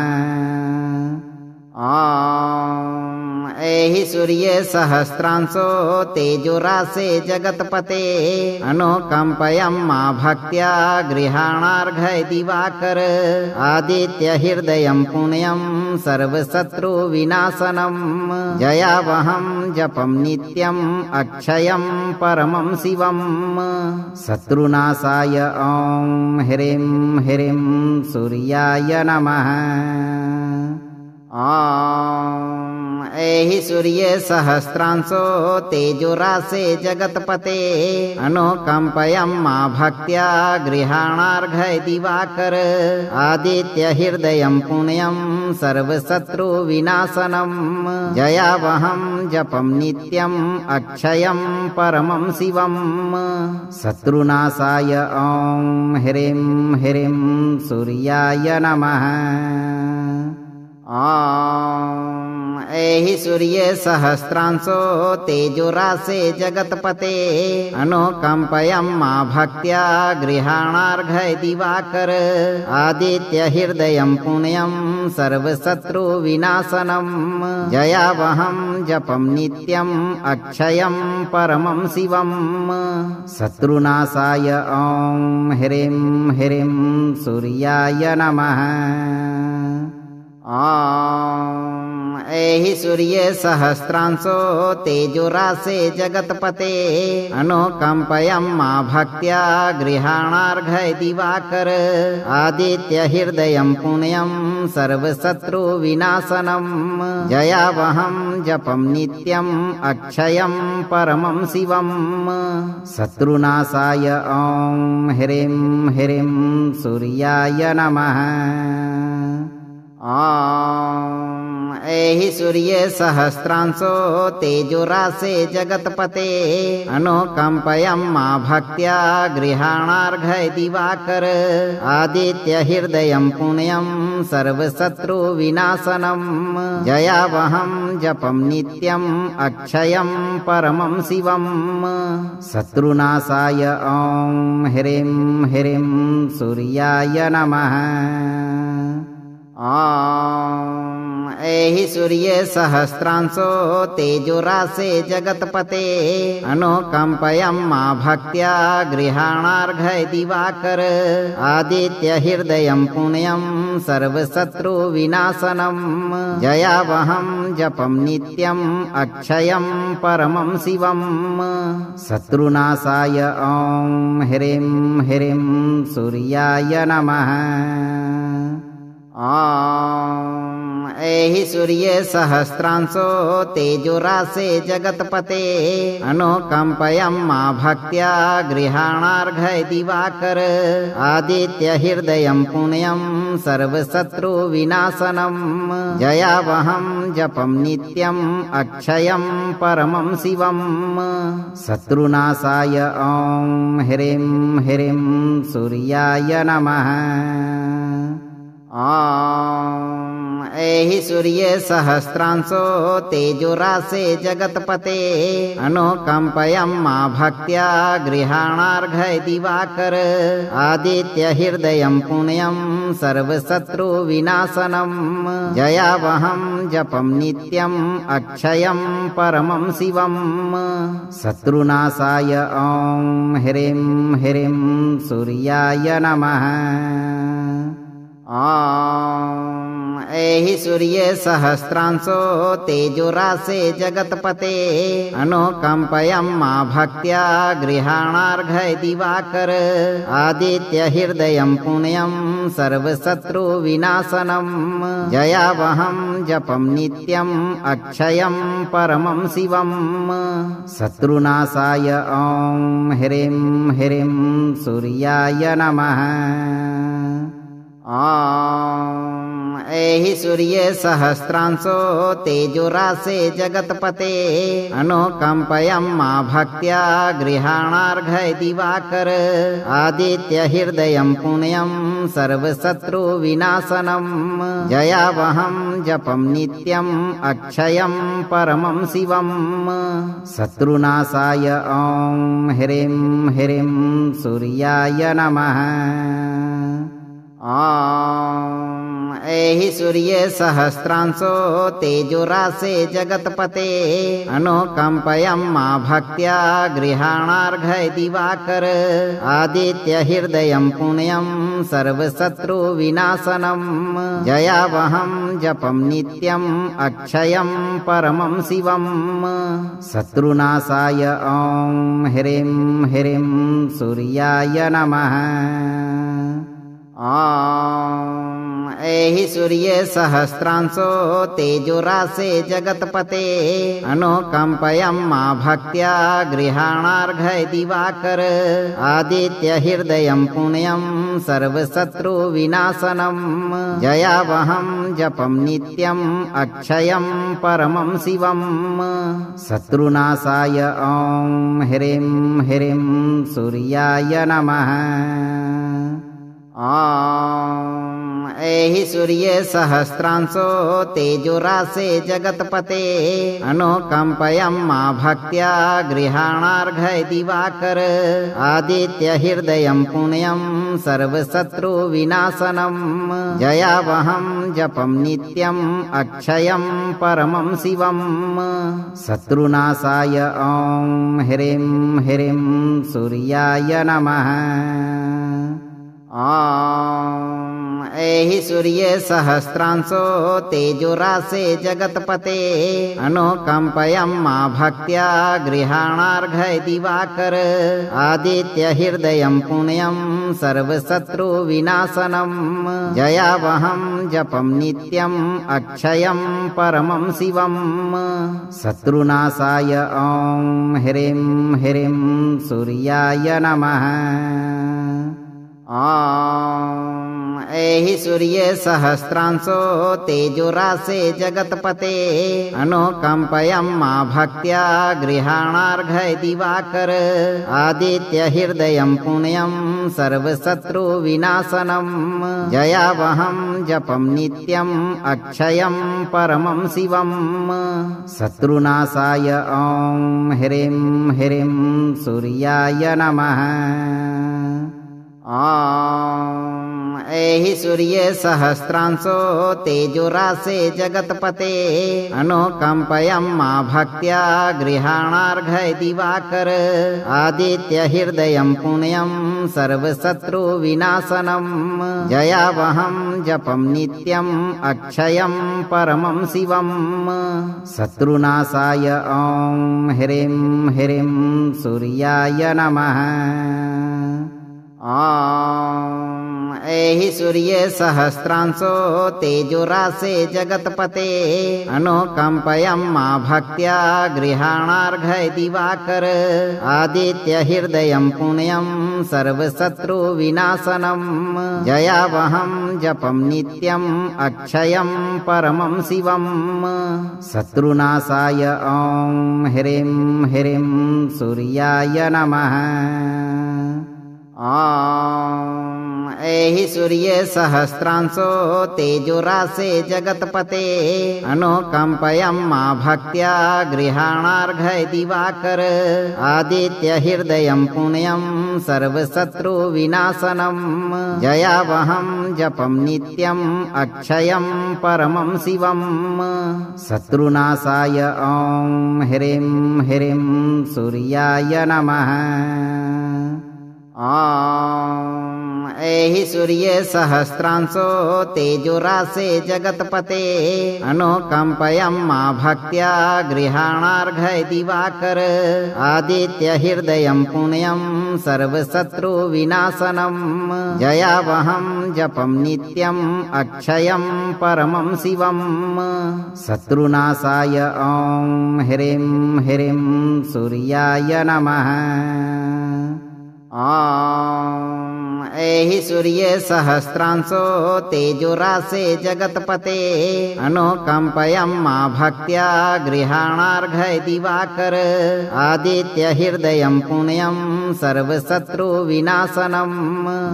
ॐ एहि सूर्य सहस्रांशो तेजोरासे जगत्पते अनुकंपयं मा भक्त्या गृहाणार्घ्य दिवाकर आदित्य हृदयं पुण्यं सर्वशत्रु विनाशनम् जयावहं जपं नित्यम् अक्षयं परमं शिवम् शत्रुनाशाय ॐ ह्रीं ह्रीं सूर्याय नमः। ॐ एहि सूर्य सहस्रांशो तेजोरासे जगत्पते अनुकंपयं मा भक्त्या गृहाणार्घ्य दिवाकर आदित्य हृदयं पुण्यं सर्वशत्रु विनाशनम् जयावहं जपं नित्यम् अक्षयं परमं शिवम् शत्रुनाशाय ॐ ह्रीं ह्रीं सूर्याय नमः। ॐ एहि सूर्य सहस्रांशो तेजोरासे जगत्पते अनुकंपयं मा भक्त्या गृहाणार्घ्य दिवाकर आदित्य हृदयं पुण्यं सर्वशत्रु विनाशनम् जयावहं जपं नित्यम् अक्षयं परमं शिवम् शत्रुनाशाय ॐ ह्रीं ह्रीं सूर्याय नमः। ॐ एहि सूर्य सहस्रांशो तेजोरासे जगत्पते अनुकंपयं मा भक्त्या गृहाणार्घ्य दिवाकर आदित्य हृदयं पुण्यं सर्वशत्रु विनाशनम् जयावहं जपं नित्यम् अक्षयं परमं शिवम् शत्रुनाशाय ॐ ह्रीं ह्रीं सूर्याय नमः। ॐ एहि सूर्य सहस्रांशो तेजोरासे जगत्पते अनुकंपयं मा भक्त्या गृहाणार्घ्य दिवाकर आदित्य हृदयं पुण्यं सर्वशत्रु विनाशनम् जयावहं जपं नित्यम् अक्षयं परमं शिवम् शत्रुनाशाय ॐ ह्रीं ह्रीं सूर्याय नमः। ॐ एहि सूर्य सहस्रांशो तेजोरासे जगत्पते अनुकंपयं मा भक्त्या गृहाणार्घ्य दिवाकर आदित्य हृदयं पुण्यं सर्वशत्रु विनाशनम् जयावहं जपं नित्यम् अक्षयं परमं शिवम् शत्रुनाशाय ॐ ह्रीं ह्रीं सूर्याय नमः। ॐ एहि सूर्ये सहस्रांशो तेजोरासे जगत्पते अनुकंपयं मा भक्त्या गृहाणार्घ्य दिवाकर आदित्य हृदयं पुण्यं सर्वशत्रु विनाशनम् जयावहं जपं नित्यम् अक्षयं परमं शिवम् शत्रुनाशाय ॐ ह्रीं ह्रीं सूर्याय नमः। ॐ एहि सूर्ये सहस्रांशो तेजोरासे जगत्पते अनुकंपयं मा भक्त्या गृहाणार्घ्य दिवाकर आदित्य हृदयं पुण्यं सर्वशत्रु विनाशनम् जयावहं जपं नित्यम् अक्षयं परमं शिवम् शत्रुनाशाय ॐ ह्रीं ह्रीं सूर्याय नमः। ॐ एहि सूर्ये सहस्रांशो तेजोरासे जगत्पते अनुकंपयं मा भक्त्या गृहाणार्घ्य दिवाकर आदित्य हृदयं पुण्यं सर्वशत्रु विनाशनम् जयावहं जपं नित्यम् अक्षयं परमं शिवम् शत्रुनाशाय ॐ ह्रीं ह्रीं सूर्याय नमः। ॐ एहि सूर्ये सहस्रांशो तेजोरासे जगत्पते अनुकंपयं मा भक्त्या गृहाणार्घ्य दिवाकर आदित्य हृदयं पुण्यं सर्वशत्रु विनाशनम् जयावहं जपं नित्यम् अक्षयं परमं शिवम् शत्रुनाशाय ॐ ह्रीं ह्रीं सूर्याय नमः। ॐ एहि सूर्ये सहस्रांशो तेजोरासे जगत्पते अनुकंपयं मा भक्त्या गृहाणार्घ्य दिवाकर आदित्य हृदयं पुण्यं सर्वशत्रु विनाशनम् जयावहं जपं नित्यम् अक्षयं परमं शिवम् शत्रुनाशाय ॐ ह्रीं ह्रीं सूर्याय नमः। ॐ एहि सूर्ये सहस्रांशो तेजोरासे जगत्पते अनुकंपयं मा भक्त्या गृहाणार्घ्य दिवाकर आदित्य हृदयं पुण्यं सर्वशत्रु विनाशनम् जयावहं जपं नित्यम् अक्षयं परमं शिवम् शत्रुनाशाय ॐ ह्रीं ह्रीं सूर्याय नमः। ॐ एहि सूर्ये सहस्रांशो तेजोरासे जगत्पते अनुकंपयं मा भक्त्या गृहाणार्घ्य दिवाकर आदित्य हृदयं पुण्यं सर्वशत्रु विनाशनम् जयावहं जपं नित्यम् अक्षयं परमं शिवम् शत्रुनाशाय ॐ ह्रीं ह्रीं सूर्याय नमः। ॐ एहि सूर्ये सहस्रांशो तेजोरासे जगत्पते अनुकंपयं मा भक्त्या गृहाणार्घ्य दिवाकर आदित्य हृदयं पुण्यं सर्वशत्रु विनाशनम् जयावहं जपं नित्यम् अक्षयं परमं शिवम् शत्रुनाशाय ॐ ह्रीं ह्रीं सूर्याय नमः। ॐ एहि सूर्ये सहस्रांशो तेजोरासे जगत्पते अनुकंपयं मा भक्त्या गृहाणार्घ्य दिवाकर आदित्य हृदयं पुण्यं सर्वशत्रु विनाशनम् जयावहं जपं नित्यम् अक्षयं परमं शिवम् शत्रुनाशाय ॐ ह्रीं ह्रीं सूर्याय नमः। ॐ एहि सूर्ये सहस्रांशो तेजोरासे जगत्पते अनुकंपयं मा भक्त्या गृहाणार्घ्य दिवाकर आदित्य हृदयं पुण्यं सर्वशत्रु विनाशनम् जयावहं जपं नित्यम् अक्षयं परमं शिवम् शत्रुनाशाय ॐ ह्रीं ह्रीं सूर्याय नमः। ॐ एहि सूर्य सहस्रांशो तेजोरासे जगत्पते अनुकंपयं मा भक्त्या गृहाणार्घ्य दिवाकर आदित्य हृदयं पुण्यं सर्वशत्रु विनाशनं जयावहं जपं नित्यं अक्षयं परमं शिवं शत्रुनाशाय ॐ ह्रीं ह्रीं सूर्याय नमः। ॐ एहि सूर्य सहस्रांशो तेजोरासे जगत्पते अनुकंपयं मा भक्त्या गृहाणार्घ्य दिवाकर आदित्य हृदयं पुण्यं सर्वशत्रु विनाशनं जयावहं जपं नित्यं अक्षयं परमं शिवं शत्रुनाशाय ॐ ह्रीं ह्रीं सूर्याय नमः। ॐ एहि सूर्य सहस्रांशो तेजोरासे जगत्पते अनुकंपयं मा भक्त्या गृहाणार्घ्य दिवाकर आदित्य हृदयं पुण्यं सर्वशत्रु विनाशनं जयावहं जपं नित्यं अक्षयं परमं शिवं शत्रुनाशाय ॐ ह्रीं ह्रीं सूर्याय नमः। ॐ एहि सूर्य सहस्रांशो तेजोरासे जगत्पते अनुकंपयं मा भक्त्या गृहाणार्घ्य दिवाकर आदित्य हृदयं पुण्यं सर्वशत्रु विनाशनं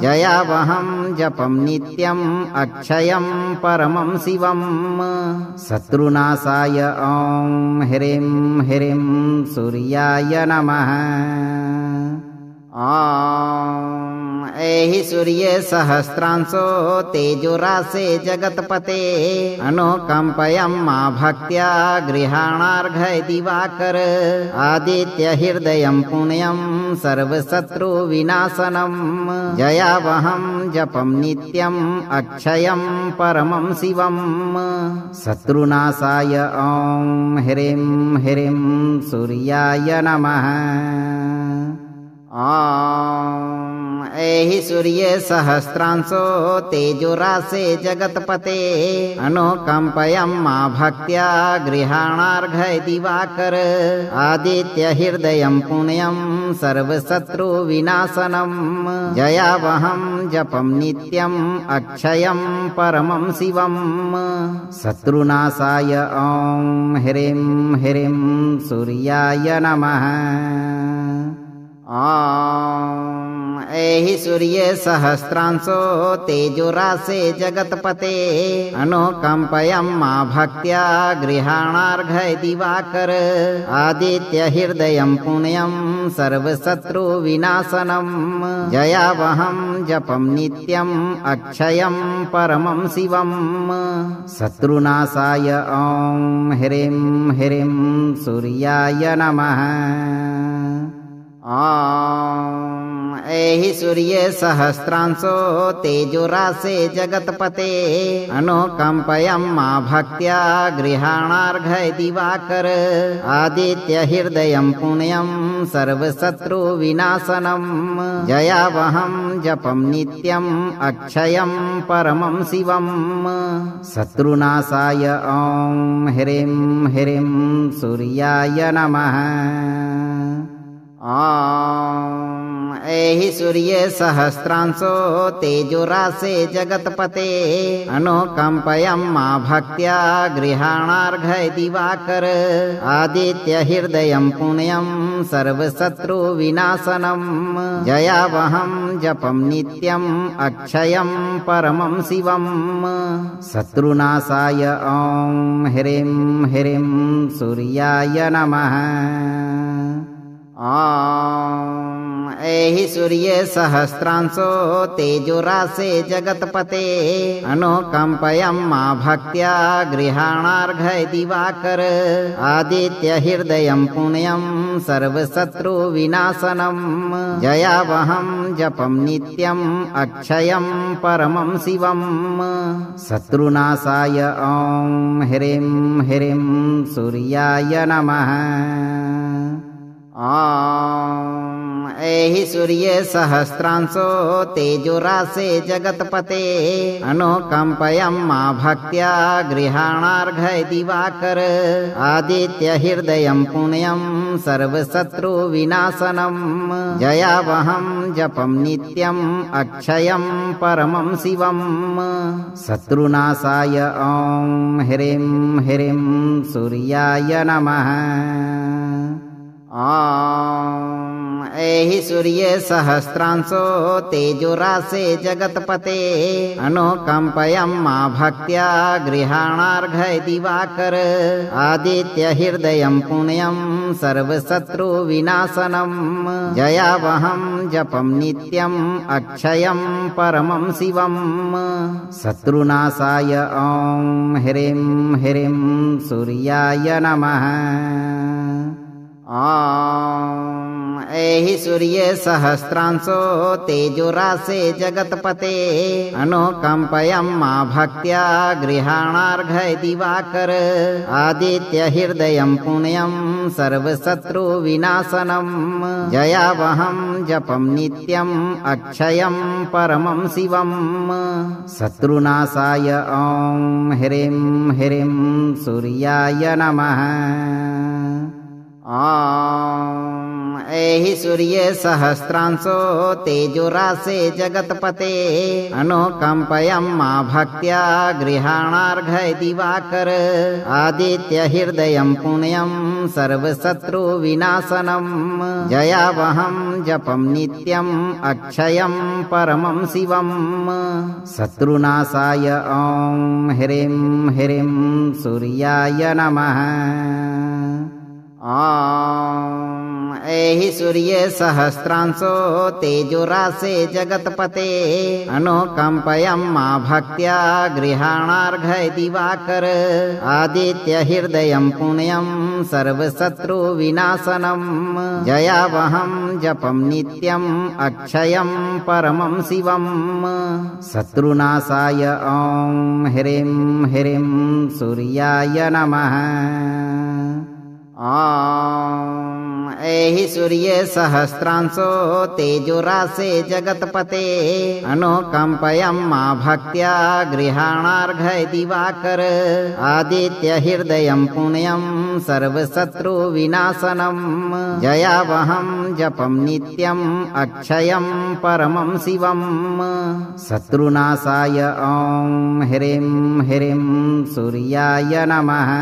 जयावहं जपं नित्यं अक्षयं परमं शिवं शत्रुनाशाय ॐ ह्रीं ह्रीं सूर्याय नमः। ॐ एहि सूर्य सहस्रांशो तेजोरासे जगत्पते अनुकंपयं मा भक्त्या गृहाणार्घ्य दिवाकर आदित्य हृदयं पुण्यं सर्वशत्रु विनाशनं जयावहं जपं नित्यं अक्षयं परमं शिवं शत्रुनाशाय ॐ ह्रीं ह्रीं सूर्याय नमः। ॐ एहि सूर्य सहस्रांशो तेजोरासे जगत्पते अनुकंपयं मा भक्त्या गृहाणार्घ्य दिवाकर आदित्य हृदयं पुण्यं सर्वशत्रु विनाशनं जयावहं जपं नित्यं अक्षयं परमं शिवं शत्रुनाशाय ॐ ह्रीं ह्रीं सूर्याय नमः। ॐ एहि सूर्य सहस्रांशो तेजोरासे जगत्पते अनुकंपयं मा भक्त्या गृहाणार्घ्य दिवाकर आदित्य हृदयं पुण्यं सर्वशत्रु विनाशनं जयावहं जपं नित्यं अक्षयं परमं शिवं शत्रुनाशाय ॐ ह्रीं ह्रीं सूर्याय नमः। ॐ एहि सूर्य सहस्रांशो तेजोरासे जगत्पते अनुकंपयं मा भक्त्या गृहाणार्घ्य दिवाकर आदित्य हृदयं पुण्यं सर्वशत्रु विनाशनं जयावहं जपं नित्यं अक्षयं परमं शिवं शत्रुनाशाय ॐ ह्रीं ह्रीं सूर्याय नमः। ॐ एहि सूर्य सहस्रांशो तेजोरासे जगत्पते अनुकंपयं मा भक्त्या गृहाणार्घ्य दिवाकर आदित्य हृदयं पुण्यं सर्वशत्रु विनाशनं जयावहं जपं नित्यं अक्षयं परमं शिवं शत्रुनाशाय ॐ ह्रीं ह्रीं सूर्याय नमः। ॐ एहि सूर्य सहस्रांशो तेजोरासे जगत्पते अनुकंपयं मा भक्त्या गृहाणार्घ्य दिवाकर आदित्य हृदयं पुण्यं सर्वशत्रु विनाशनं जयावहं जपं नित्यं अक्षयं परमं शिवं शत्रुनाशाय ॐ ह्रीं ह्रीं सूर्याय नमः। ॐ एहि सूर्य सहस्रांशो तेजोरासे जगत्पते अनुकंपयं मा भक्त्या गृहाणार्घ्य दिवाकर आदित्य हृदयं पुण्यं सर्वशत्रु विनाशनं जयावहं जपं नित्यं अक्षयं परमं शिवं शत्रुनाशाय ॐ ह्रीं ह्रीं सूर्याय नमः। ॐ एहि सूर्य सहस्रांशो तेजोरासे जगत्पते अनुकंपयं मा भक्त्या गृहाणार्घ्य दिवाकर आदित्य हृदयं पुण्यं सर्वशत्रु विनाशनं जयावहं जपं नित्यं अक्षयं परमं शिवं शत्रुनाशाय ॐ ह्रीं ह्रीं सूर्याय नमः। ॐ एहि सूर्य सहस्रांशो तेजोरासे जगत्पते अनुकंपयं मा भक्त्या गृहाणार्घ्य दिवाकर आदित्य हृदयं पुण्यं सर्वशत्रु विनाशनं जयावहं जपं नित्यं अक्षयं परमं शिवं शत्रुनाशाय ॐ ह्रीं ह्रीं सूर्याय नमः। ॐ एहि सूर्य सहस्रांशो तेजोरासे जगत्पते अनुकंपयं मा भक्त्या गृहाणार्घ्य दिवाकर आदित्य हृदयं पुण्यं सर्वशत्रु विनाशनं जयावहं जपं नित्यं अक्षयं परमं शिवं शत्रुनाशाय ॐ ह्रीं ह्रीं सूर्याय नमः। ॐ एहि सूर्य सहस्रांशो तेजोरासे जगत्पते अनुकंपयं मा भक्त्या गृहाणार्घ्य दिवाकर आदित्य हृदयं पुण्यं सर्वशत्रु विनाशनं जयावहं जपं नित्यं अक्षयं परमं शिवं शत्रुनाशाय ॐ ह्रीं ह्रीं सूर्याय नमः। ॐ एहि सूर्य सहस्रांशो तेजोरासे जगत्पते अनुकंपयं मा भक्त्या गृहाणार्घ्य दिवाकर आदित्य हृदयं पुण्यं सर्वशत्रु विनाशनं जयावहं जपं नित्यं अक्षयं परमं शिवं शत्रुनाशाय ॐ ह्रीं ह्रीं सूर्याय नमः।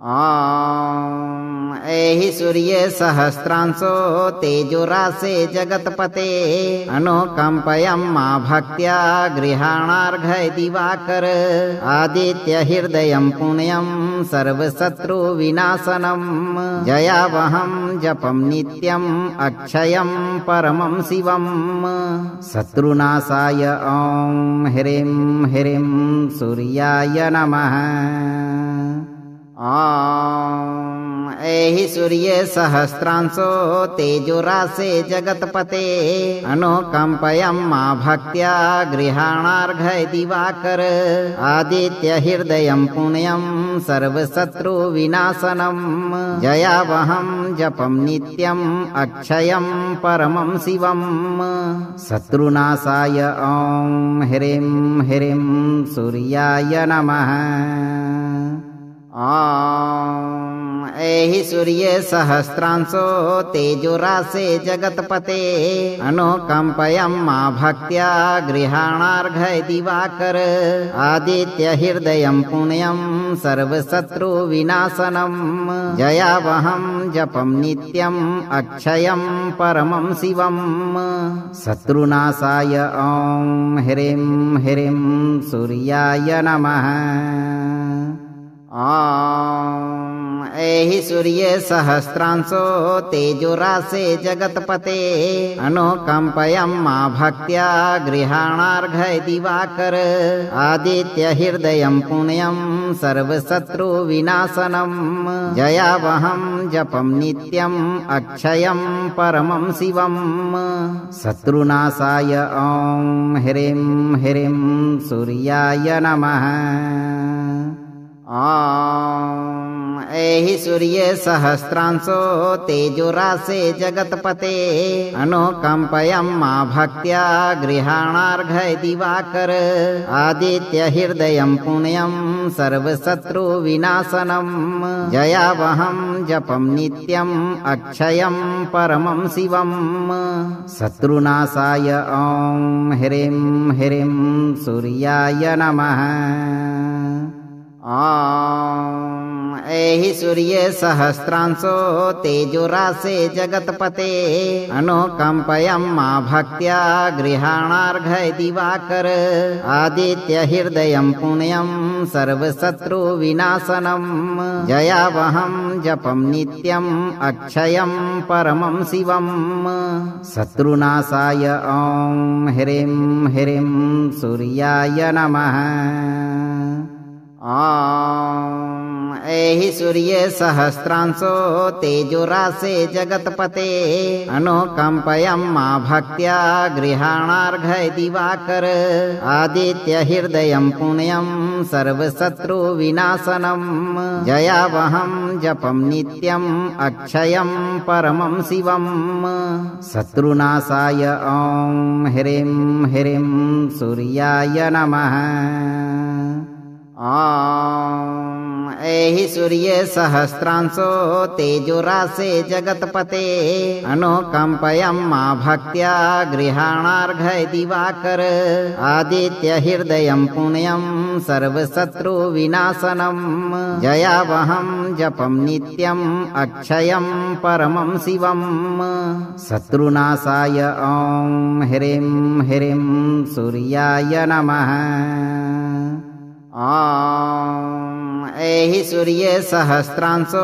ॐ एहि सूर्य सहस्रांशो तेजोरासे जगत्पते अनुकंपयं मा भक्त्या गृहाणार्घ्य दिवाकर आदित्य हृदयं पुण्यं सर्वशत्रु विनाशनं जयावहं जपं नित्यं अक्षयं परमं शिवं शत्रुनाशाय ॐ ह्रीं ह्रीं सूर्याय नमः। ॐ एहि सूर्य सहस्रांशो तेजोरासे जगत्पते अनुकंपयं मा भक्त्या गृहाणार्घ्य दिवाकर आदित्य हृदयं पुण्यं सर्वशत्रु विनाशनं जयावहं जपं नित्यं अक्षयं परमं शिवं शत्रुनाशाय ॐ ह्रीं ह्रीं सूर्याय नमः। ॐ एहि सूर्य सहस्रांशो तेजोरासे जगत्पते अनुकंपयं मा भक्त्या गृहाणार्घ्य दिवाकर आदित्य हृदयं पुण्यं सर्वशत्रु विनाशनं जयावहं जपं नित्यं अक्षयं परमं शिवं शत्रुनाशाय ॐ ह्रीं ह्रीं सूर्याय नमः। ॐ एहि सूर्य सहस्रांशो तेजोरासे जगत्पते अनुकंपयं मा भक्त्या गृहाणार्घ्य दिवाकर आदित्य हृदयं पुण्यं सर्वशत्रु विनाशनं जयावहं जपं नित्यं अक्षयं परमं शिवं शत्रुनाशाय ॐ ह्रीं ह्रीं सूर्याय नमः। ॐ एहि सूर्ये सहस्रांशो तेजोरासे जगत्पते अनुकंपयं मा भक्त्या गृहाणार्घ्य दिवाकर आदित्य हृदयं पुण्यं सर्वशत्रु विनाशनम जयावहं जपं नित्यं अक्षयं परमं शिवं शत्रुनाशाय ॐ ह्रीं ह्रीं सूर्याय नमः। ॐ ऐहि सूर्ये सहस्रांशो तेजोरासे जगत्पते अनुकंपयं मा भक्त्या गृहाणार्घ्य दिवाकर आदित्य हृदयं पुण्यं सर्वशत्रु विनाशनम जयावहं जपं नित्यं अक्षयं परमं शिवं शत्रुनाशाय ॐ ह्रीं ह्रीं सूर्याय नमः। ॐ ऐहि सूर्ये सहस्रांशो तेजोरासे जगत्पते अनुकंपयं मा भक्त्या गृहाणार्घ्य दिवाकर आदित्य हृदयं पुण्यं सर्वशत्रु विनाशनम जयावहं जपं नित्यं अक्षयं परमं शिवं शत्रुनाशाय ॐ ह्रीं ह्रीं सूर्याय नमः। ॐ ऐहि सूर्ये सहस्रांशो तेजोरासे जगत्पते अनुकंपयं मा भक्त्या गृहाणार्घ्य दिवाकर आदित्य हृदयं पुण्यं सर्वशत्रु विनाशनम जयावहं जपं नित्यं अक्षयं परमं शिवं शत्रुनाशाय ॐ ह्रीं ह्रीं सूर्याय नमः। ॐ ऐहि सूर्ये सहस्रांशो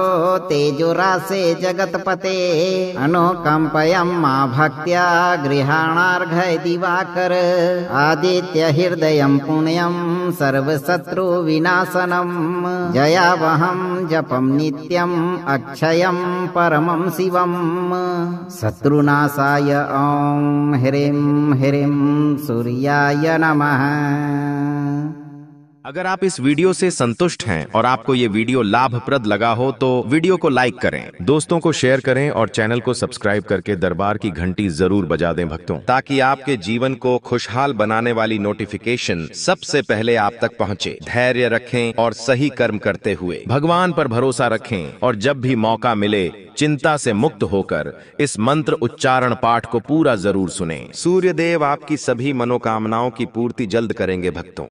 तेजोरासे जगत्पते अनुकंपयं मा भक्त्या गृहाणार्घ्य दिवाकर आदित्य हृदयं पुण्यं सर्वशत्रु विनाशनम जयावहं जपं नित्यं अक्षयं परमं शिवं शत्रुनाशाय ॐ ह्रीं ह्रीं सूर्याय नमः। अगर आप इस वीडियो से संतुष्ट हैं और आपको ये वीडियो लाभप्रद लगा हो तो वीडियो को लाइक करें, दोस्तों को शेयर करें और चैनल को सब्सक्राइब करके दरबार की घंटी जरूर बजा दें भक्तों, ताकि आपके जीवन को खुशहाल बनाने वाली नोटिफिकेशन सबसे पहले आप तक पहुंचे। धैर्य रखें और सही कर्म करते हुए भगवान पर भरोसा रखें और जब भी मौका मिले चिंता से मुक्त होकर इस मंत्र उच्चारण पाठ को पूरा जरूर सुनें। सूर्य देव आपकी सभी मनोकामनाओं की पूर्ति जल्द करेंगे भक्तों।